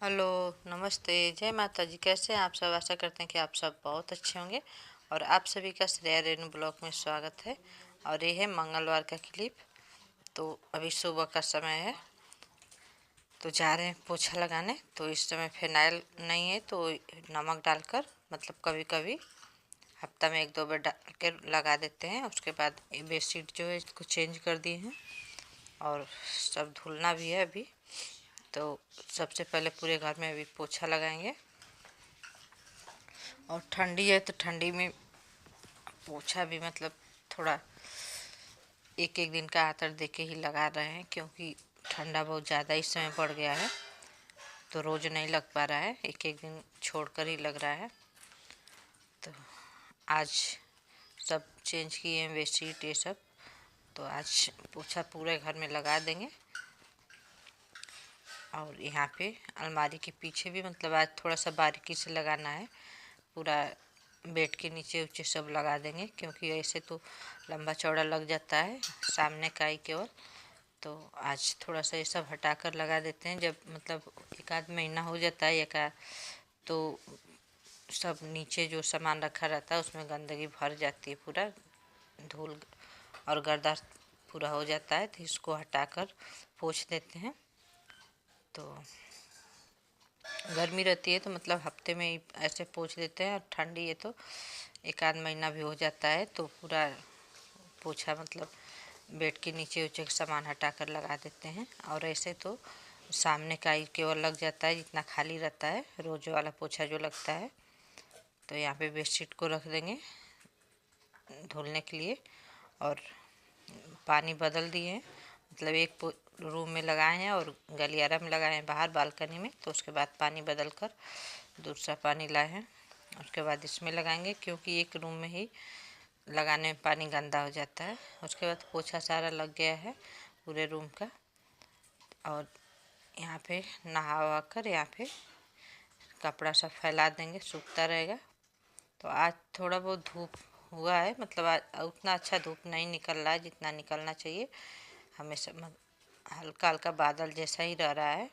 Hello, नमस्ते, जय माता जी। कैसे हैं आप सब? आशा करते हैं कि आप सब बहुत अच्छे होंगे। और आप सभी का श्रेया रेणु ब्लॉग में स्वागत है। और ये है मंगलवार का क्लिप। तो अभी सुबह का समय है, तो जा रहे हैं पोछा लगाने। तो इस समय फिनाइल नहीं है तो नमक डालकर, मतलब कभी कभी हफ्ता में 1-2 बार डाल के लगा देते हैं। उसके बाद ये बेडशीट जो है इसको चेंज कर दिए हैं और सब धुलना भी है अभी। तो सबसे पहले पूरे घर में अभी पोछा लगाएंगे। और ठंडी है तो ठंडी में पोछा भी मतलब थोड़ा एक एक दिन का आतर दे के ही लगा रहे हैं, क्योंकि ठंडा बहुत ज़्यादा इस समय बढ़ गया है। तो रोज़ नहीं लग पा रहा है, एक एक दिन छोड़कर ही लग रहा है। तो आज सब चेंज किए हैं बेडशीट ये सब। तो आज पोछा पूरे घर में लगा देंगे। और यहाँ पे अलमारी के पीछे भी मतलब आज थोड़ा सा बारीकी से लगाना है। पूरा बेड के नीचे उचे सब लगा देंगे, क्योंकि ऐसे तो लंबा चौड़ा लग जाता है सामने का ही केवल। तो आज थोड़ा सा ये सब हटाकर लगा देते हैं। जब मतलब एक आध महीना हो जाता है तो सब नीचे जो सामान रखा रहता है उसमें गंदगी भर जाती है, पूरा धूल और गर्दा पूरा हो जाता है। तो इसको हटाकर पोंछ देते हैं। तो गर्मी रहती है तो मतलब हफ्ते में ही ऐसे पोंछ देते हैं। और ठंडी है तो एक आध महीना भी हो जाता है तो पूरा पोछा मतलब बेड के नीचे उचे सामान हटाकर लगा देते हैं। और ऐसे तो सामने का ही केवल लग जाता है, जितना खाली रहता है रोज वाला पोछा जो लगता है। तो यहाँ पे बेडशीट को रख देंगे धुलने के लिए। और पानी बदल दिए हैं, मतलब एक रूम में लगाए हैं और गलियारा में लगाए हैं बाहर बालकनी में। तो उसके बाद पानी बदल कर दूसरा पानी लाए हैं। उसके बाद इसमें लगाएंगे, क्योंकि एक रूम में ही लगाने में पानी गंदा हो जाता है। उसके बाद पोछा सारा लग गया है पूरे रूम का। और यहाँ पे नहा वहा कर यहाँ पे कपड़ा सब फैला देंगे, सूखता रहेगा। तो आज थोड़ा बहुत धूप हुआ है, मतलब आज उतना अच्छा धूप नहीं निकल रहा है जितना निकलना चाहिए। हमेशा हल्का हल्का बादल जैसा ही रह रहा है।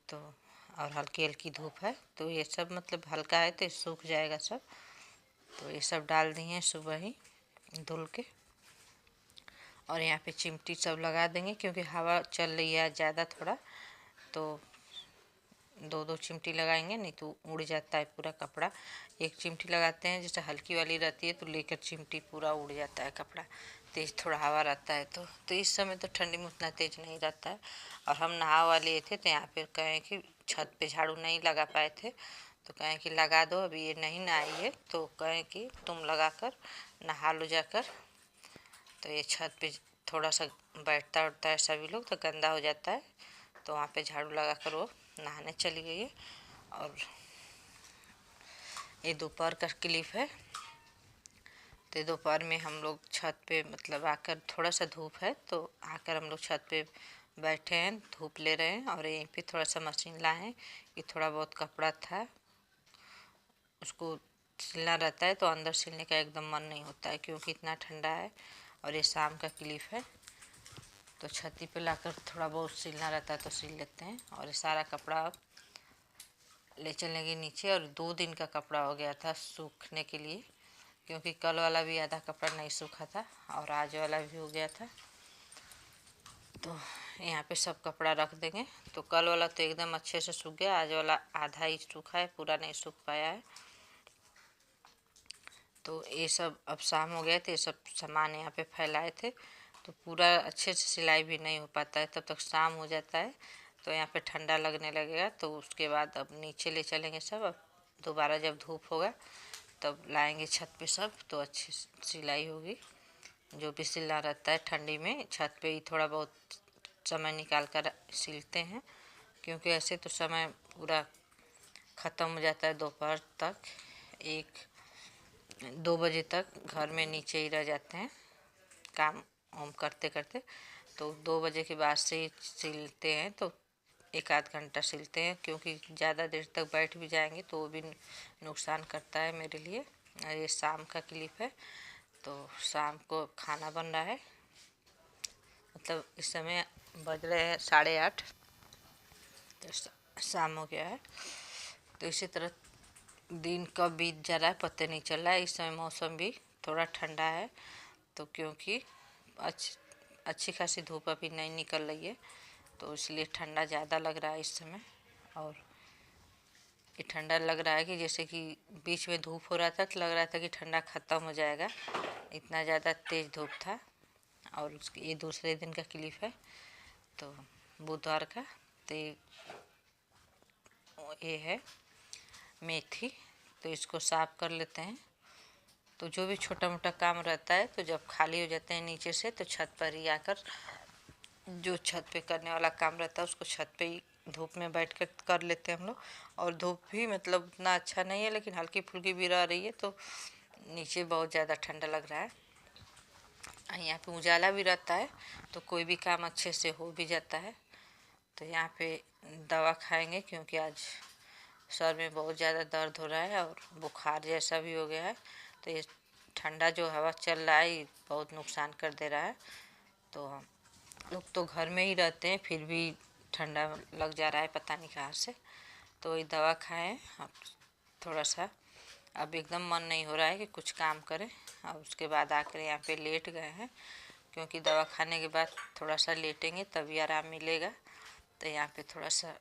तो और हल्की हल्की धूप है, तो ये सब मतलब हल्का है तो सूख जाएगा सब। तो ये सब डाल दिए सुबह ही धुल के। और यहाँ पे चिमटी सब लगा देंगे, क्योंकि हवा चल रही है ज़्यादा थोड़ा। तो 2-2 चिमटी लगाएंगे, नहीं तो उड़ जाता है पूरा कपड़ा। एक चिमटी लगाते हैं, जैसे हल्की वाली रहती है तो लेकर चिमटी पूरा उड़ जाता है कपड़ा, तेज़ थोड़ा हवा रहता है तो इस समय तो ठंडी में उतना तेज़ नहीं रहता है। और हम नहा वा लिए थे तो यहाँ पे कहें कि छत पे झाड़ू नहीं लगा पाए थे, तो कहें कि लगा दो, अभी ये नहीं नहाई है तो कहें कि तुम लगा कर नहा लो जाकर। तो ये छत पे थोड़ा सा बैठता उठता है सभी लोग तो गंदा हो जाता है। तो वहाँ पे झाड़ू लगा कर वो नहाने चली गई है। और ये दोपहर का क्लिप है। तो दोपहर में हम लोग छत पे मतलब आकर, थोड़ा सा धूप है तो आकर हम लोग छत पे बैठे हैं, धूप ले रहे हैं। और यहीं पे थोड़ा सा मशीन लाए हैं कि थोड़ा बहुत कपड़ा था उसको सिलना रहता है, तो अंदर सिलने का एकदम मन नहीं होता है क्योंकि इतना ठंडा है। और ये शाम का क्लिप है, तो छती पे लाकर थोड़ा बहुत सिलना रहता है तो सिल लेते हैं। और ये सारा कपड़ा ले चलेंगे नीचे। और 2 दिन का कपड़ा हो गया था सूखने के लिए, क्योंकि कल वाला भी आधा कपड़ा नहीं सूखा था और आज वाला भी हो गया था। तो यहाँ पे सब कपड़ा रख देंगे। तो कल वाला तो एकदम अच्छे से सूख गया, आज वाला आधा ही सूखा है, पूरा नहीं सूख पाया है। तो ये सब अब शाम हो गया, तो ये सब सामान यहाँ पे फैलाए थे तो पूरा अच्छे से सिलाई भी नहीं हो पाता है, तब तक शाम हो जाता है। तो यहाँ पे ठंडा लगने लगेगा, तो उसके बाद अब नीचे ले चलेंगे सब। अब दोबारा जब धूप होगा तब लाएंगे छत पे सब, तो अच्छी सिलाई होगी। जो भी सिलना रहता है ठंडी में छत पे ही थोड़ा बहुत समय निकाल कर सिलते हैं, क्योंकि ऐसे तो समय पूरा ख़त्म हो जाता है दोपहर तक। 1-2 बजे तक घर में नीचे ही रह जाते हैं काम वाम करते करते। तो 2 बजे के बाद से सिलते हैं, तो 1 आध घंटा सिलते हैं, क्योंकि ज़्यादा देर तक बैठ भी जाएंगे तो वो भी नुकसान करता है मेरे लिए। ये शाम का क्लिप है। तो शाम को खाना बन रहा है, मतलब इस समय बज रहे हैं 8:30। तो शाम हो गया है। तो इसी तरह दिन कब बीत जा रहा है पता नहीं चल रहा है। इस समय मौसम भी थोड़ा ठंडा है, तो क्योंकि अच्छी खासी धूप अभी नहीं निकल रही है, तो इसलिए ठंडा ज़्यादा लग रहा है इस समय। और ये ठंडा लग रहा है कि जैसे कि बीच में धूप हो रहा था तो लग रहा था कि ठंडा ख़त्म हो जाएगा, इतना ज़्यादा तेज़ धूप था। और उसके ये दूसरे दिन का क्लिप है, तो बुधवार का। तो ये है मेथी, तो इसको साफ कर लेते हैं। तो जो भी छोटा मोटा काम रहता है तो जब खाली हो जाते हैं नीचे से तो छत पर ही आकर जो छत पे करने वाला काम रहता है उसको छत पे ही धूप में बैठ कर लेते हैं हम लोग। और धूप भी मतलब उतना अच्छा नहीं है, लेकिन हल्की फुल्की भी रह रही है, तो नीचे बहुत ज़्यादा ठंडा लग रहा है। यहाँ पे उजाला भी रहता है तो कोई भी काम अच्छे से हो भी जाता है। तो यहाँ पे दवा खाएंगे क्योंकि आज सर में बहुत ज़्यादा दर्द हो रहा है और बुखार जैसा भी हो गया है। तो ये ठंडा जो हवा चल रहा है ये बहुत नुकसान कर दे रहा है। तो हम लोग तो घर में ही रहते हैं, फिर भी ठंडा लग जा रहा है पता नहीं कहाँ से। तो ये दवा खाएं। अब थोड़ा सा अब एकदम मन नहीं हो रहा है कि कुछ काम करें, और उसके बाद आकर यहाँ पे लेट गए हैं, क्योंकि दवा खाने के बाद थोड़ा सा लेटेंगे तभी आराम मिलेगा। तो यहाँ पे थोड़ा सा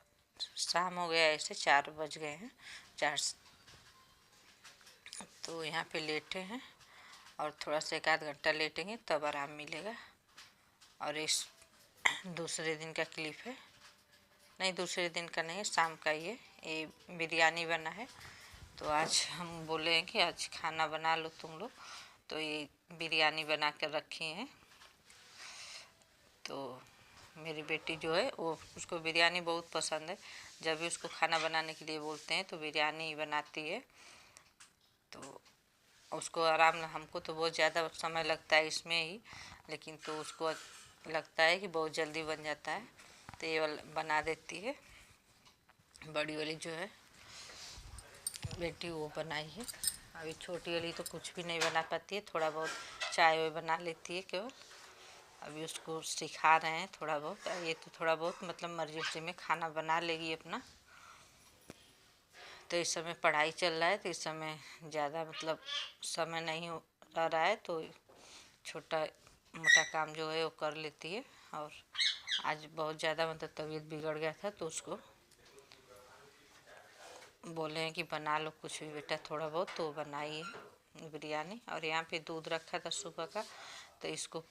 शाम हो गया, ऐसे 4 बज गए हैं, 4। तो यहाँ पे लेटे हैं और थोड़ा सा 1 आध घंटा लेटेंगे तब आराम मिलेगा। और इस दूसरे दिन का क्लिप है, नहीं दूसरे दिन का नहीं है, शाम का ही है। ये बिरयानी बना है, तो आज हम बोले हैं कि आज खाना बना लो तुम लोग, तो ये बिरयानी बना कर रखी हैं। तो मेरी बेटी जो है वो उसको बिरयानी बहुत पसंद है, जब भी उसको खाना बनाने के लिए बोलते हैं तो बिरयानी ही बनाती है। तो उसको आराम, हमको तो बहुत ज़्यादा समय लगता है इसमें ही, लेकिन तो उसको लगता है कि बहुत जल्दी बन जाता है, तो ये वाला बना देती है। बड़ी वाली जो है बेटी वो बनाई है। अभी छोटी वाली तो कुछ भी नहीं बना पाती है, थोड़ा बहुत चाय वाय बना लेती है केवल। अभी उसको सिखा रहे हैं थोड़ा बहुत। ये तो थोड़ा बहुत मतलब मर्जी में खाना बना लेगी अपना। तो इस समय पढ़ाई चल रहा है, तो इस समय ज़्यादा मतलब समय नहीं रह रहा है, तो छोटा मोटा काम जो है वो कर लेती है। और आज बहुत ज़्यादा मतलब तबीयत बिगड़ गया था, तो उसको बोले हैं कि बना लो कुछ भी बेटा थोड़ा बहुत, तो बनाई है बिरयानी। और यहाँ पे दूध रखा था सुबह का, तो इसको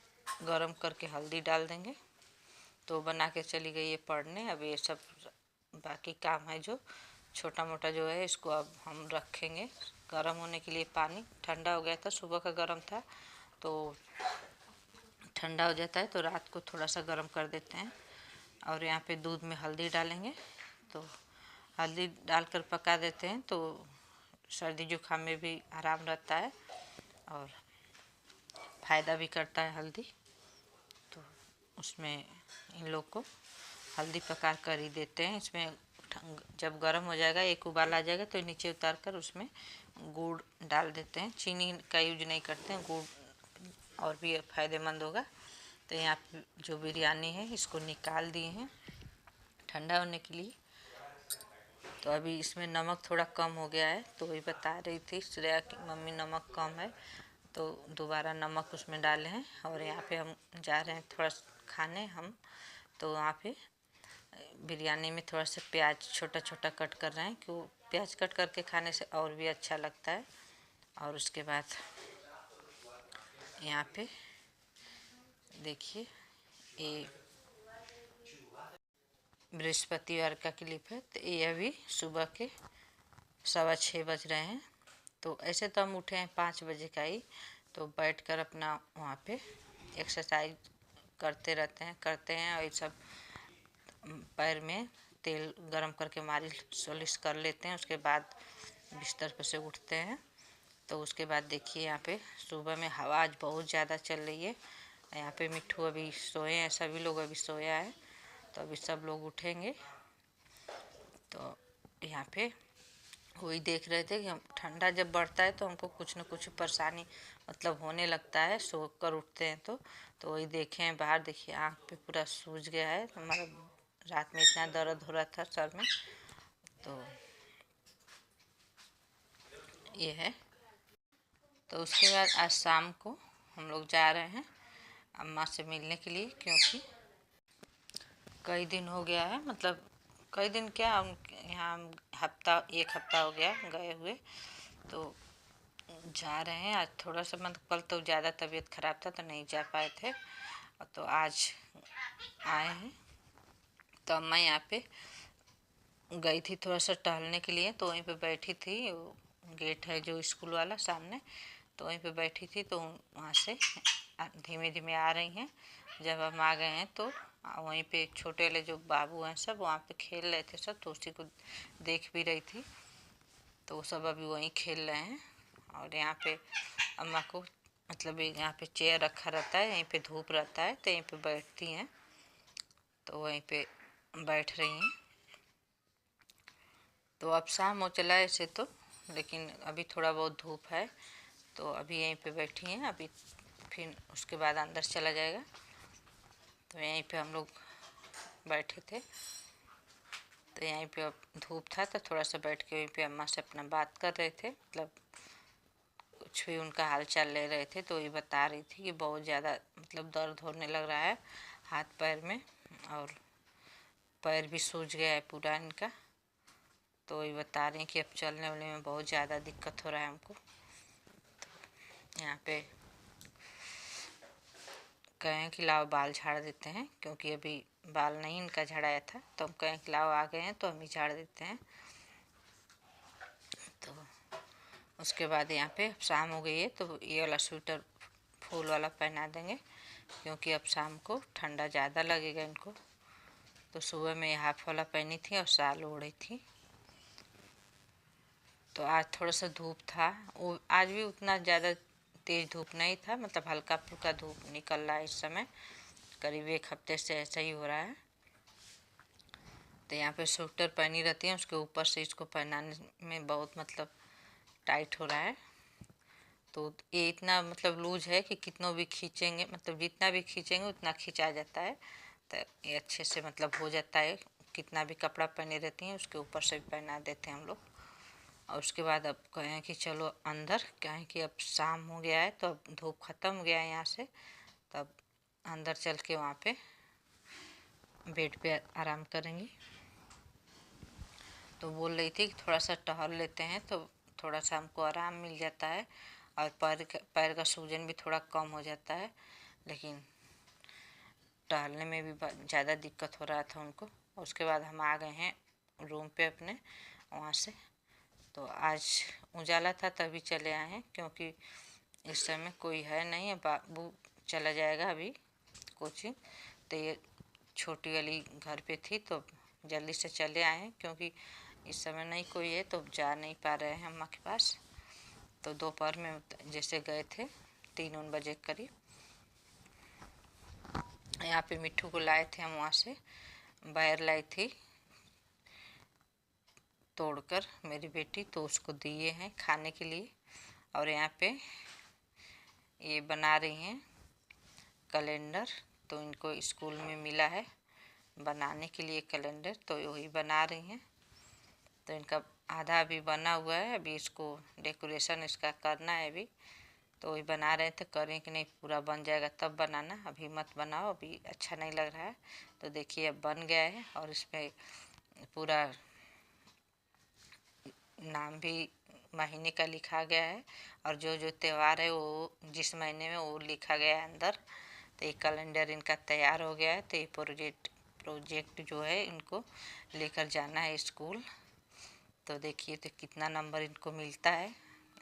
गरम करके हल्दी डाल देंगे। तो बना के चली गई है पढ़ने। अब ये सब बाकी काम है जो छोटा मोटा जो है, इसको अब हम रखेंगे गर्म होने के लिए। पानी ठंडा हो गया था, सुबह का गर्म था, तो ठंडा हो जाता है तो रात को थोड़ा सा गर्म कर देते हैं। और यहाँ पे दूध में हल्दी डालेंगे, तो हल्दी डालकर पका देते हैं, तो सर्दी जुकाम में भी आराम रहता है और फ़ायदा भी करता है हल्दी। तो उसमें इन लोग को हल्दी पका कर ही देते हैं। इसमें जब गर्म हो जाएगा, एक उबाल आ जाएगा, तो नीचे उतार कर उसमें गुड़ डाल देते हैं। चीनी का यूज नहीं करते हैं, गुड़ और भी फ़ायदेमंद होगा। तो यहाँ पे जो बिरयानी है इसको निकाल दिए हैं ठंडा होने के लिए। तो अभी इसमें नमक थोड़ा कम हो गया है, तो वही बता रही थी श्रेया की मम्मी नमक कम है, तो दोबारा नमक उसमें डाले हैं। और यहाँ पे हम जा रहे हैं थोड़ा खाने हम, तो वहाँ पे बिरयानी में थोड़ा सा प्याज छोटा छोटा कट कर रहे हैं, क्यों प्याज कट करके खाने से और भी अच्छा लगता है। और उसके बाद यहाँ पे देखिए ये बृहस्पतिवार का क्लिप है। तो ये अभी सुबह के 6:15 बज रहे हैं। तो ऐसे तो हम उठे हैं 5 बजे का ही, तो बैठकर अपना वहाँ पे एक्सरसाइज करते हैं और ये सब पैर में तेल गरम करके मालिश कर लेते हैं। उसके बाद बिस्तर पर से उठते हैं। तो उसके बाद देखिए यहाँ पे सुबह में हवा आज बहुत ज़्यादा चल रही है। यहाँ पे मिट्ठू अभी सोए हैं, सभी लोग अभी सोया है, तो अभी सब लोग उठेंगे। तो यहाँ पे वही देख रहे थे कि हम ठंडा जब बढ़ता है तो हमको कुछ न कुछ परेशानी मतलब होने लगता है, सो कर उठते हैं तो वही देखे हैं बाहर। देखिए आँख पे पूरा सूज गया है हमारा रात में इतना दर्द हो रहा था सर में। तो ये है। तो उसके बाद आज शाम को हम लोग जा रहे हैं अम्मा से मिलने के लिए, क्योंकि कई दिन हो गया है, मतलब कई दिन क्या, यहाँ एक हफ्ता हो गया गए हुए। तो जा रहे हैं आज। थोड़ा सा मतलब कल तो ज़्यादा तबीयत ख़राब था तो नहीं जा पाए थे, तो आज आए हैं। तो अम्मा यहाँ पे गई थी थोड़ा सा टहलने के लिए, तो वहीं पे बैठी थी। वो गेट है जो स्कूल वाला सामने, तो वहीं पे बैठी थी। तो वहाँ से धीमे धीमे आ रही हैं। जब हम आ गए हैं तो वहीं पे छोटे वाले जो बाबू हैं सब वहाँ पे खेल रहे थे सब, तो उसी को देख भी रही थी। तो वो सब अभी वहीं खेल रहे हैं। और यहाँ पे अम्मा को मतलब यहाँ पे चेयर रखा रहता है, यहीं पे धूप रहता है तो यहीं पे बैठती हैं, तो वहीं पे बैठ रही हैं। तो अब शाम हो चला है ऐसे तो, लेकिन अभी थोड़ा बहुत धूप है, तो अभी यहीं पे बैठी हैं। अभी फिर उसके बाद अंदर चला जाएगा। तो यहीं पे हम लोग बैठे थे, तो यहीं पे अब धूप था तो थोड़ा सा बैठ के वहीं पे अम्मा से अपना बात कर रहे थे, मतलब कुछ भी उनका हाल चाल ले रहे थे। तो ये बता रही थी कि बहुत ज़्यादा मतलब दर्द होने लग रहा है हाथ पैर में, और पैर भी सूज गया है पूरा इनका। तो ये बता रही हैं कि अब चलने वलने में बहुत ज़्यादा दिक्कत हो रहा है हमको। यहाँ पे कहें कि लाओ बाल झाड़ देते हैं, क्योंकि अभी बाल नहीं इनका झड़ाया था, तो हम कहें कि लाओ आ गए हैं तो हम ही झाड़ देते हैं। तो उसके बाद यहाँ पे शाम हो गई है, तो ये वाला स्वेटर फूल वाला पहना देंगे, क्योंकि अब शाम को ठंडा ज़्यादा लगेगा इनको। तो सुबह में हाफ वाला पहनी थी और शाल ओढ़ी थी। तो आज थोड़ा सा धूप था, वो आज भी उतना ज़्यादा तेज़ धूप नहीं था, मतलब हल्का फुल्का धूप निकल रहा है इस समय। करीब एक हफ्ते से ऐसा ही हो रहा है। तो यहाँ पे स्वेटर पहनी रहती है, उसके ऊपर से इसको पहनाने में बहुत मतलब टाइट हो रहा है। तो ये इतना मतलब लूज है कि कितनों भी खींचेंगे, मतलब जितना भी खींचेंगे उतना खिंचा जाता है। तो ये अच्छे से मतलब हो जाता है। कितना भी कपड़ा पहने रहती हैं उसके ऊपर से भी पहना देते हैं हम लोग। और उसके बाद अब कहें कि चलो अंदर, कहें कि अब शाम हो गया है तो अब धूप ख़त्म हो गया है यहाँ से, तब अंदर चल के वहाँ पे बेड पे आराम करेंगे। तो बोल रही थी कि थोड़ा सा टहल लेते हैं तो थोड़ा सा हमको आराम मिल जाता है, और पैर का सूजन भी थोड़ा कम हो जाता है। लेकिन टहलने में भी ज़्यादा दिक्कत हो रहा था उनको। उसके बाद हम आ गए हैं रूम पे अपने वहाँ से। तो आज उजाला था तभी चले आए हैं, क्योंकि इस समय कोई है नहीं, बाबू चला जाएगा अभी कोचिंग। तो ये छोटी वाली घर पे थी तो जल्दी से चले आए हैं, क्योंकि इस समय नहीं कोई है तो जा नहीं पा रहे हैं अम्मा के पास। तो दोपहर में जैसे गए थे 3 बजे करीब। यहाँ पे मिट्ठू को लाए थे हम वहाँ से, बैर लाई थी तोड़कर मेरी बेटी, तो उसको दिए हैं खाने के लिए। और यहाँ पे ये बना रही हैं कैलेंडर, तो इनको स्कूल में मिला है बनाने के लिए कैलेंडर, तो वही बना रही हैं। तो इनका आधा अभी बना हुआ है, अभी इसको डेकोरेशन इसका करना है अभी। तो वही बना रहे थे, करें कि नहीं पूरा बन जाएगा तब बनाना, अभी मत बनाओ, अभी अच्छा नहीं लग रहा है। तो देखिए अब बन गया है, और इसमें पूरा नाम भी महीने का लिखा गया है, और जो जो त्यौहार है वो जिस महीने में वो लिखा गया है अंदर। तो ये कैलेंडर इनका तैयार हो गया है। तो ये प्रोजेक्ट जो है इनको लेकर जाना है स्कूल। तो देखिए तो कितना नंबर इनको मिलता है।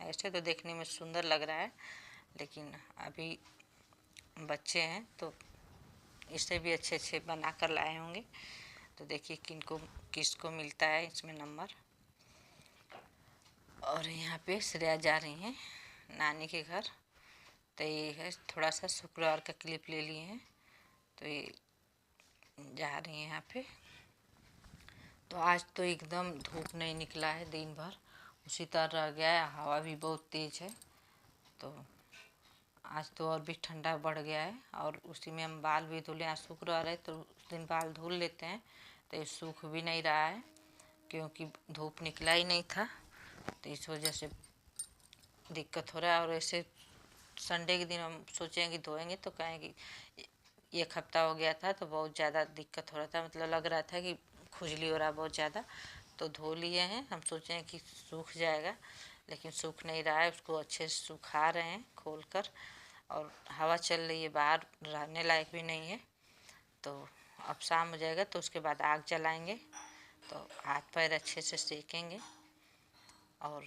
ऐसे तो देखने में सुंदर लग रहा है, लेकिन अभी बच्चे हैं तो इससे भी अच्छे अच्छे बना कर लाए होंगे। तो देखिए किसको मिलता है इसमें नंबर। और यहाँ पे श्रेया जा रही हैं नानी के घर। तो ये है थोड़ा सा शुक्रवार का क्लिप ले लिए हैं, तो ये जा रही हैं यहाँ पे। तो आज तो एकदम धूप नहीं निकला है, दिन भर उसी तरह रह गया है, हवा भी बहुत तेज़ है। तो आज तो और भी ठंडा बढ़ गया है। और उसी में हम बाल भी धुले, आज शुक्रवार है तो उस दिन बाल धुल लेते हैं, तो ये सूख भी नहीं रहा है क्योंकि धूप निकला ही नहीं था, तो इस वजह से दिक्कत हो रहा है। और ऐसे संडे के दिन हम सोचें कि धोएंगे तो कहें कि एक हफ्ता हो गया था तो बहुत ज़्यादा दिक्कत हो रहा था, मतलब लग रहा था कि खुजली हो रहा बहुत ज़्यादा, तो धो लिए हैं। हम सोचे हैं कि सूख जाएगा, लेकिन सूख नहीं रहा है, उसको अच्छे से सुखा रहे हैं खोल कर। और हवा चल रही है, बाहर रहने लायक भी नहीं है। तो अब शाम हो जाएगा तो उसके बाद आग जलाएंगे, तो हाथ पैर अच्छे से सेकेंगे। और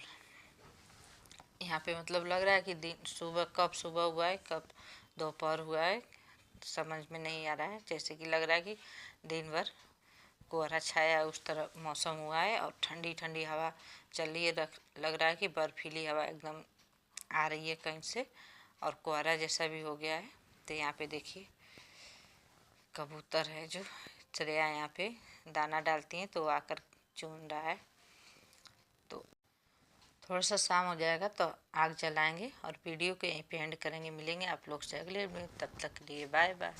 यहाँ पे मतलब लग रहा है कि दिन सुबह कब सुबह हुआ है कब दोपहर हुआ है समझ में नहीं आ रहा है। जैसे कि लग रहा है कि दिन भर कोहरा छाया उस तरह मौसम हुआ है और ठंडी ठंडी हवा चल रही है। लग रहा है कि बर्फीली हवा एकदम आ रही है कहीं से, और कोहरा जैसा भी हो गया है। तो यहाँ पे देखिए कबूतर है जो चिड़िया यहाँ पे दाना डालती हैं तो आकर चुन रहा है। तो थोड़ा सा शाम हो जाएगा तो आग जलाएंगे और वीडियो को यहीं पे एंड करेंगे। मिलेंगे आप लोग से अगले में, तब तक के लिए बाय बाय।